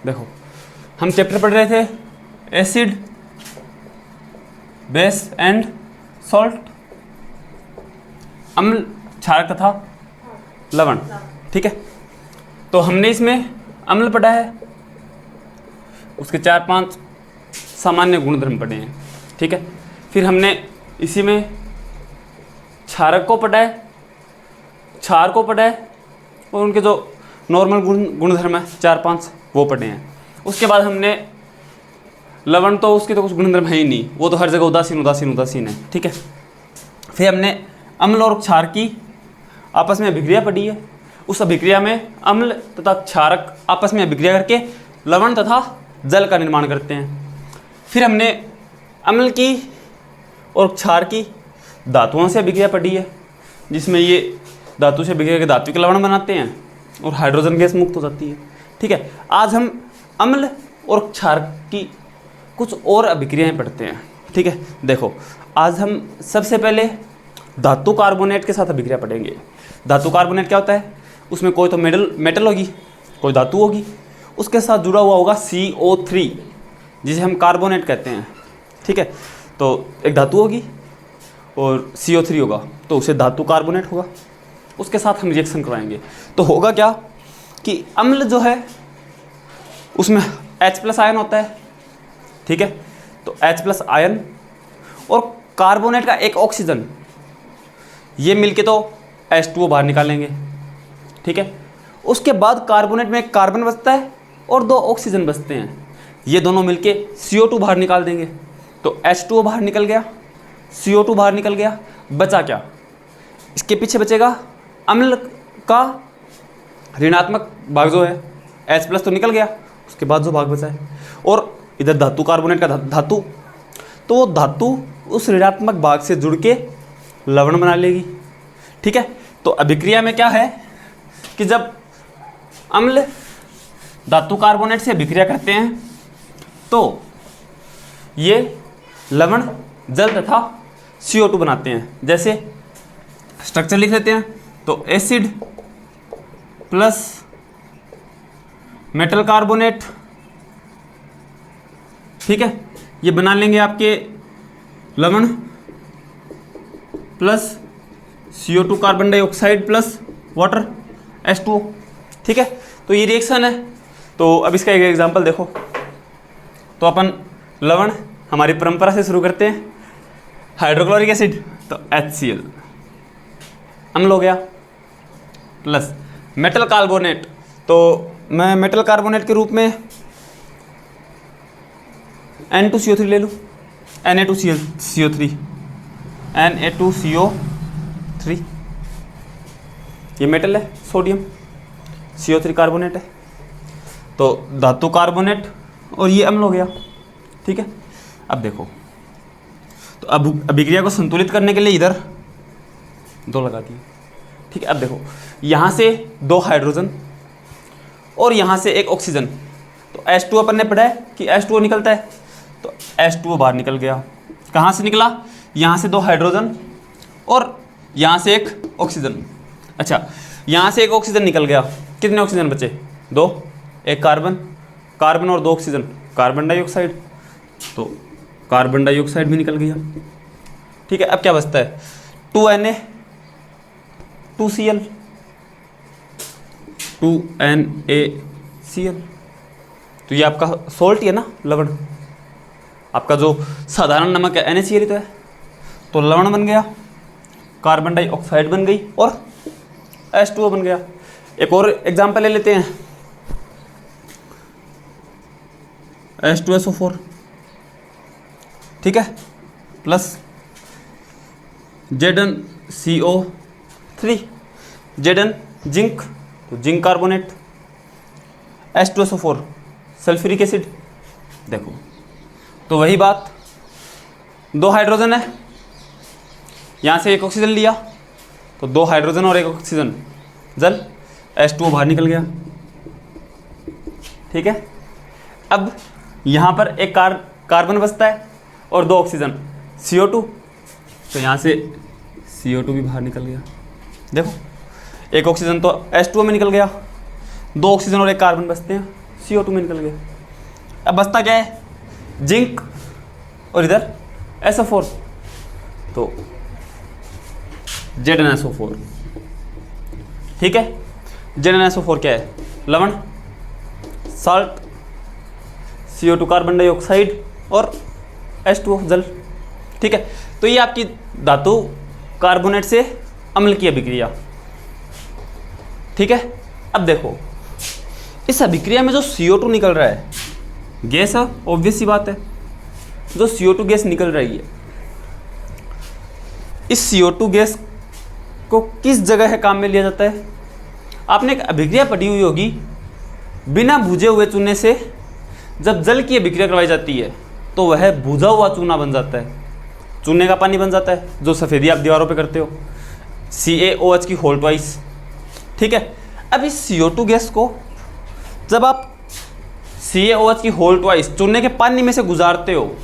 देखो हम चैप्टर पढ़ रहे थे एसिड, बेस एंड सॉल्ट, अम्ल, क्षारक तथा लवण। ठीक है, तो हमने इसमें अम्ल पढ़ा है, उसके 4-5 सामान्य गुणधर्म पढ़े हैं। ठीक है, फिर हमने इसी में क्षारक को पढ़ा है, क्षार को पढ़ा है और उनके जो नॉर्मल गुणधर्म है 4-5 वो पढ़े हैं। उसके बाद हमने लवण, तो उसके तो कुछ गुणधर्म है ही नहीं, वो तो हर जगह उदासीन उदासीन उदासीन है। ठीक है, फिर हमने अम्ल और क्षार की आपस में अभिक्रिया पढ़ी है। उस अभिक्रिया में अम्ल तथा क्षारक आपस में अभिक्रिया करके लवण तथा जल का निर्माण करते हैं। फिर हमने अम्ल की और क्षार की धातुओं से अभिक्रिया पढ़ी है, जिसमें ये धातु से अभिक्रिया के धात्विक लवण बनाते हैं और हाइड्रोजन गैस मुक्त हो जाती है। ठीक है, आज हम अम्ल और क्षार की कुछ और अभिक्रियाएं पढ़ते हैं। ठीक है, देखो आज हम सबसे पहले धातु कार्बोनेट के साथ अभिक्रिया पढ़ेंगे। धातु कार्बोनेट क्या होता है? उसमें कोई तो मेटल होगी, कोई धातु होगी, उसके साथ जुड़ा हुआ होगा CO3, जिसे हम कार्बोनेट कहते हैं। ठीक है, तो एक धातु होगी और CO3 होगा, तो उसे धातु कार्बोनेट होगा। उसके साथ हम रिएक्शन करवाएंगे तो होगा क्या कि अम्ल जो है उसमें H+ आयन होता है। ठीक है, तो H+ आयन और कार्बोनेट का एक ऑक्सीजन, ये मिलके तो H2O बाहर निकालेंगे। ठीक है, उसके बाद कार्बोनेट में एक कार्बन बचता है और 2 ऑक्सीजन बचते हैं, ये दोनों मिलके CO2 बाहर निकाल देंगे। तो H2O बाहर निकल गया, CO2 बाहर निकल गया, बचा क्या? इसके पीछे बचेगा अम्ल का ऋणात्मक भाग जो है, H+ तो निकल गया, उसके बाद जो भाग बचा है, और इधर धातु कार्बोनेट का धातु, तो वो धातु उस ऋणात्मक भाग से जुड़ के लवण बना लेगी। ठीक है, तो अभिक्रिया में क्या है कि जब अम्ल धातु कार्बोनेट से अभिक्रिया करते हैं तो ये लवण, जल तथा CO2 बनाते हैं। जैसे स्ट्रक्चर लिख लेते हैं, तो एसिड प्लस मेटल कार्बोनेट, ठीक है, ये बना लेंगे आपके लवण plus CO2 carbon dioxide plus water H2O। ठीक है, तो ये रिएक्शन है। तो अब इसका एक एग्जांपल देखो, तो अपन लवण हमारी परंपरा से शुरू करते हैं, हाइड्रोक्लोरिक एसिड तो HCl अम्ल हो गया, प्लस मेटल कार्बोनेट, तो मैं मेटल कार्बोनेट के रूप में Na2CO3 ले लूँ, Na2CO3, Na2CO3, ये मेटल है, सोडियम, CO3 कार्बोनेट है, तो धातु कार्बोनेट और ये अम्ल हो गया। ठीक है, अब देखो, तो अब अभिक्रिया को संतुलित करने के लिए इधर 2 लगा दिए। ठीक है, अब देखो यहाँ से 2 हाइड्रोजन और यहाँ से 1 ऑक्सीजन, तो H2O अपन ने पढ़ा है कि H2O निकलता है, तो H2O बाहर निकल गया। कहाँ से निकला? यहाँ से 2 हाइड्रोजन और यहाँ से 1 ऑक्सीजन। अच्छा, यहाँ से 1 ऑक्सीजन निकल गया, कितने ऑक्सीजन बचे? 2, 1 कार्बन और 2 ऑक्सीजन, कार्बन डाइऑक्साइड, तो कार्बन डाइऑक्साइड भी निकल गया। ठीक है, अब क्या बचता है? 2Na2Cl, 2NaCl, तो ये आपका सोल्ट ही है ना, लवण। आपका जो साधारण नमक है NaCl ही तो है, तो लवण बन गया, कार्बन डाइऑक्साइड बन गई और H2O बन गया। एक और एग्जांपल ले लेते हैं, H2SO4, ठीक है, प्लस ZnCO3, Zn जिंक, तो zinc carbonate, H2SO4 sulphuric acid. देखो, तो वही बात, 2 हाइड्रोजन है, यहाँ से 1 ऑक्सीजन लिया, तो 2 हाइड्रोजन और 1 ऑक्सीजन, जल, H2O बाहर निकल गया। ठीक है, अब यहाँ पर एक कार्बन बचता है और 2 ऑक्सीजन, CO2, तो यहाँ से CO2 भी बाहर निकल गया। देखो, 1 ऑक्सीजन तो H2O में निकल गया, 2 ऑक्सीजन और 1 कार्बन बचते हैं, CO2 में निकल गया। अब बचता क्या है, जिंक और इधर SO4, तो ZnSO4, ठीक है। ZnSO4 क्या है, लवण, साल्ट, CO2 कार्बन डाइऑक्साइड और H2O जल, ठीक है। तो ये आपकी धातु कार्बोनेट से अम्ल की अभिक्रिया, ठीक है। अब देखो इस अभिक्रिया में जो CO2 निकल रहा है, गैस है, ऑब्वियस सी बात है, जो CO2 गैस निकल रही है, इस CO2 गैस को किस जगह है काम में लिया जाता है। आपने एक अभिक्रिया पढ़ी हुई होगी, बिना भुजे हुए चूने से जब जल की अभिक्रिया करवाई जाती है तो वह भुजा हुआ चूना बन जाता है, चूने का पानी बन जाता है, जो सफ़ेदी आप दीवारों पे करते हो, CaOH की होल ट्वाइस, ठीक है। अब इस CO2 गैस को जब आप CaOH की होल ट्वाइस चूने के पानी में से गुजारते हो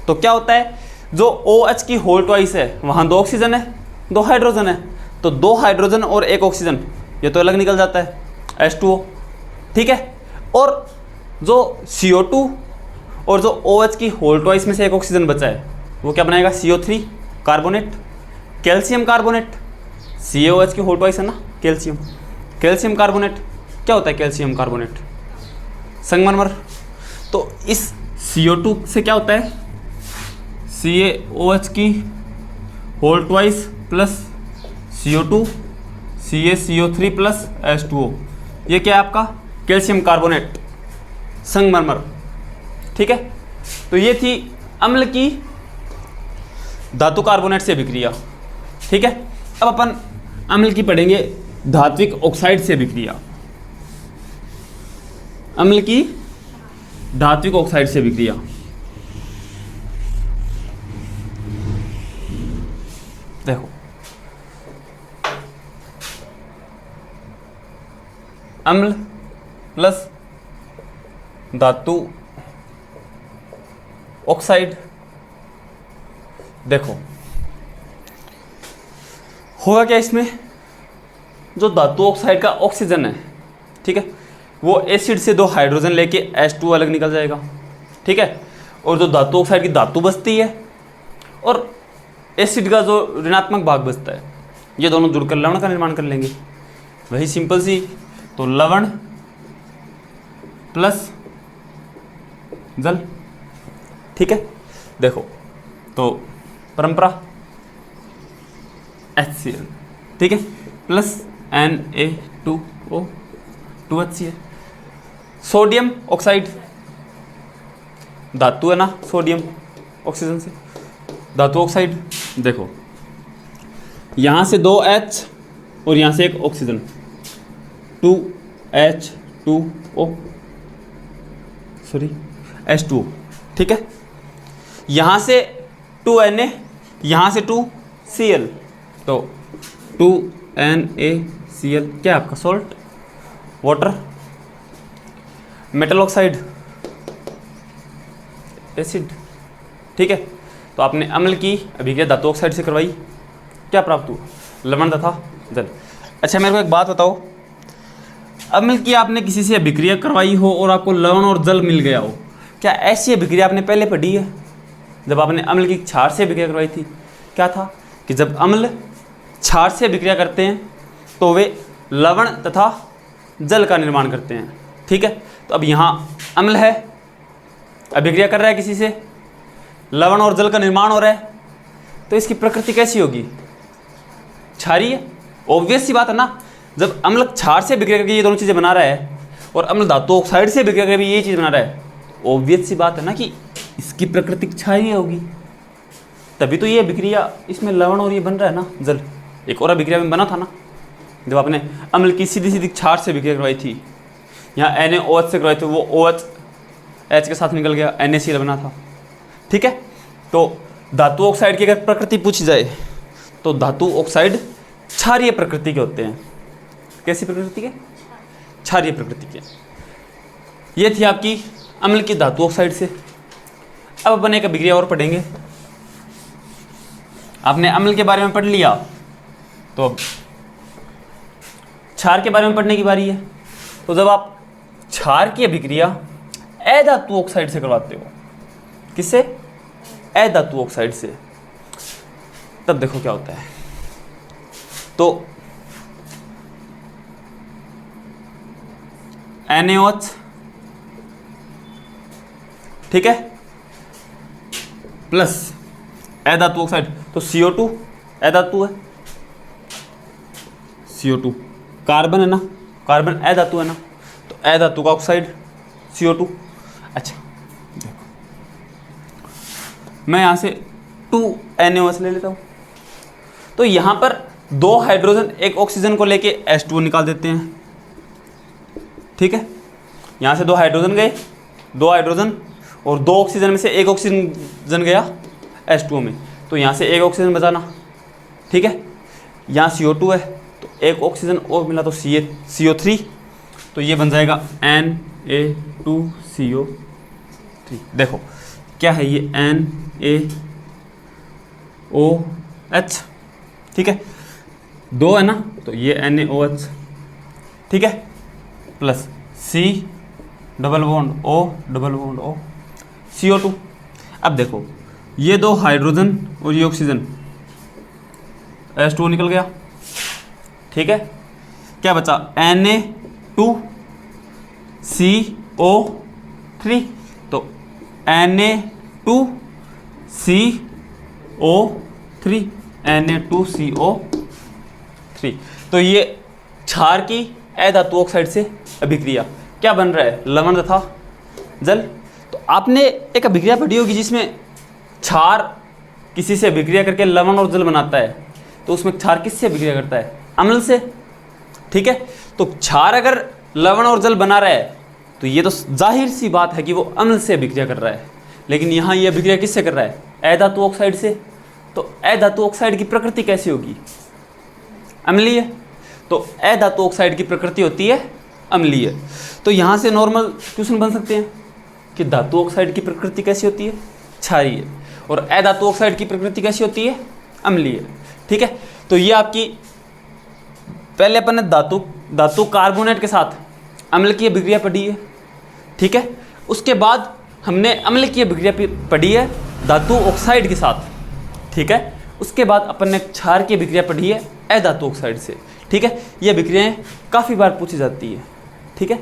तो क्या होता है, जो OH की होल ट्वाइस है वहाँ 2 ऑक्सीजन है, 2 हाइड्रोजन है, तो 2 हाइड्रोजन और 1 ऑक्सीजन ये तो अलग निकल जाता है, H2O, ठीक है। और जो CO2 और जो OH की होल ट्वाइस में से 1 ऑक्सीजन बचा है वो क्या बनाएगा, CO3 carbonate, calcium carbonate, CaOH की होल ट्वाइस है ना, कैल्शियम, कैल्शियम कार्बोनेट क्या होता है, कैल्शियम कार्बोनेट संगमरमर। तो इस CO2 से क्या होता है, CaOH की whole twice plus CO2 CaCO3 plus H2O, ये क्या है आपका कैल्शियम कार्बोनेट संगमरमर, ठीक है। तो ये थी अम्ल की धातु कार्बोनेट से अभिक्रिया, ठीक है। अब अपन अम्ल की पढ़ेंगे धात्विक ऑक्साइड से अभिक्रिया, अम्ल की धात्विक ऑक्साइड से अभिक्रिया। देखो अम्ल प्लस धातु ऑक्साइड, देखो होगा क्या इसमें, जो धातु ऑक्साइड का ऑक्सीजन है, ठीक है, वो एसिड से 2 हाइड्रोजन लेके H2 अलग निकल जाएगा, ठीक है। और जो धातु ऑक्साइड की धातु बचती है और एसिड का जो ऋणात्मक भाग बचता है, ये दोनों जुड़कर लवण का निर्माण कर लेंगे, वही सिंपल सी। तो लवण प्लस जल, ठीक है। देखो तो परंपरा HCl, ठीक है, plus Na2O 2HCl, sodium oxide धातु है ना, सोडियम ऑक्सीजन से धातु ऑक्साइड, देखो यहाँ से 2H और यहाँ से 1 ऑक्सीजन, 2H2O सॉरी H2O, ठीक है। यहाँ से 2Na, यहाँ से 2Cl, तो 2NaCl क्या है आपका salt, water, metal oxide acid, ठीक है। तो आपने अम्ल की अभिक्रिया धातु ऑक्साइड से करवाई, क्या प्राप्त हुआ, लवण तथा जल। अच्छा मेरे को एक बात बताओ, अम्ल की आपने किसी से अभिक्रिया करवाई हो और आपको लवण और जल मिल गया हो, क्या ऐसी अभिक्रिया आपने पहले पढ़ी है। जब आपने अम्ल की क्षार से अभिक्रिया करवाई थी, क्या था कि जब अम्ल क्षार से अभिक्रिया करते हैं तो वे लवण तथा जल का निर्माण करते हैं, ठीक है। तो अब यहाँ अम्ल है, अभिक्रिया कर रहा है किसी से, लवण और जल का निर्माण हो रहा है, तो इसकी प्रकृति कैसी होगी, क्षारीय, ऑब्वियस सी बात है ना। जब अम्ल क्षार से अभिक्रिया करके ये दोनों चीज़ें बना रहा है और अम्ल धातु ऑक्साइड से अभिक्रिया करके भी ये चीज़ बना रहा है, ऑब्वियस सी बात है ना कि इसकी प्रकृति क्षारीय होगी, तभी तो ये अभिक्रिया इसमें लवण और ये बन रहा है ना जल। एक और अभिक्रिया में बना था ना, जब आपने अम्ल की सीधी सीधी क्षार से अभिक्रिया करवाई थी, यहाँ NaOH से करवाई थी, वो OH H के साथ निकल गया, NaCl बना था, ठीक है। तो धातु ऑक्साइड की अगर प्रकृति पूछी जाए तो धातु ऑक्साइड क्षारीय प्रकृति के होते हैं। कैसी प्रकृति के, क्षारीय प्रकृति के। ये थी आपकी अम्ल की धातु ऑक्साइड से। अब अपन एक अभिक्रिया और पढ़ेंगे। आपने अम्ल के बारे में पढ़ लिया तो अब क्षार के बारे में पढ़ने की बारी है। तो जब आप क्षार की अभिक्रिया अधातु ऑक्साइड से करवाते हो, किससे? अधातु ऑक्साइड से, तब देखो क्या होता है। तो NaOH, ठीक है, प्लस अधातु ऑक्साइड, तो CO2 अधातु है, CO2 कार्बन है ना, कार्बन अधातु है ना, तो अधातु का ऑक्साइड CO2। अच्छा देखो, मैं यहां से 2NaOH ले लेता हूं, तो यहां पर 2 हाइड्रोजन एक ऑक्सीजन को लेके H2O निकाल देते हैं, ठीक है। यहां से 2 हाइड्रोजन गए, 2 हाइड्रोजन और 2 ऑक्सीजन में से एक ऑक्सीजन गया H2O में, तो यहाँ से एक ऑक्सीजन बचाना, ठीक है। यहाँ CO2 है तो एक ऑक्सीजन और मिला तो CO3, तो ये बन जाएगा Na2CO3। देखो क्या है ये, NaOH, ठीक है, 2 है ना, तो ये NaOH, ठीक है, plus C double bond O CO2। अब देखो ये 2 हाइड्रोजन और ये ऑक्सीजन, H2O निकल गया, ठीक है। क्या बचा? Na2CO3, तो Na2CO3, तो ये क्षार की अधातु ऑक्साइड से अभिक्रिया क्या बन रहा है? लवण तथा जल। तो आपने एक अभिक्रिया पढ़ी होगी जिसमें क्षार किसी से अभिक्रिया करके लवण और जल बनाता है, तो उसमें क्षार किससे अभिक्रिया करता है? अम्ल से, ठीक है। तो क्षार अगर लवण और जल बना रहा है तो ये तो जाहिर सी बात है कि वो अम्ल से अभिक्रिया कर रहा है, लेकिन यहाँ ये अभिक्रिया किससे कर रहा है? अधातु ऑक्साइड से। तो अधातु ऑक्साइड की प्रकृति कैसी होगी? अम्लीय। तो अधातु ऑक्साइड की प्रकृति होती है अम्लीय। तो यहाँ से नॉर्मल क्वेश्चन बन सकते हैं कि धातु ऑक्साइड की प्रकृति कैसी होती है? क्षारीय। और अधातु ऑक्साइड की प्रकृति कैसी होती है? अम्लीय, ठीक है। तो ये आपकी पहले अपन ने धातु कार्बोनेट के साथ अम्ल की अभिक्रिया पढ़ी है, ठीक है। उसके बाद हमने अम्ल की अभिक्रिया पढ़ी है धातु ऑक्साइड के साथ, ठीक है। उसके बाद अपन ने क्षार की अभिक्रिया पढ़ी है अधातु ऑक्साइड से, ठीक है। ये अभिक्रियाएं काफ़ी बार पूछी जाती है, ठीक है।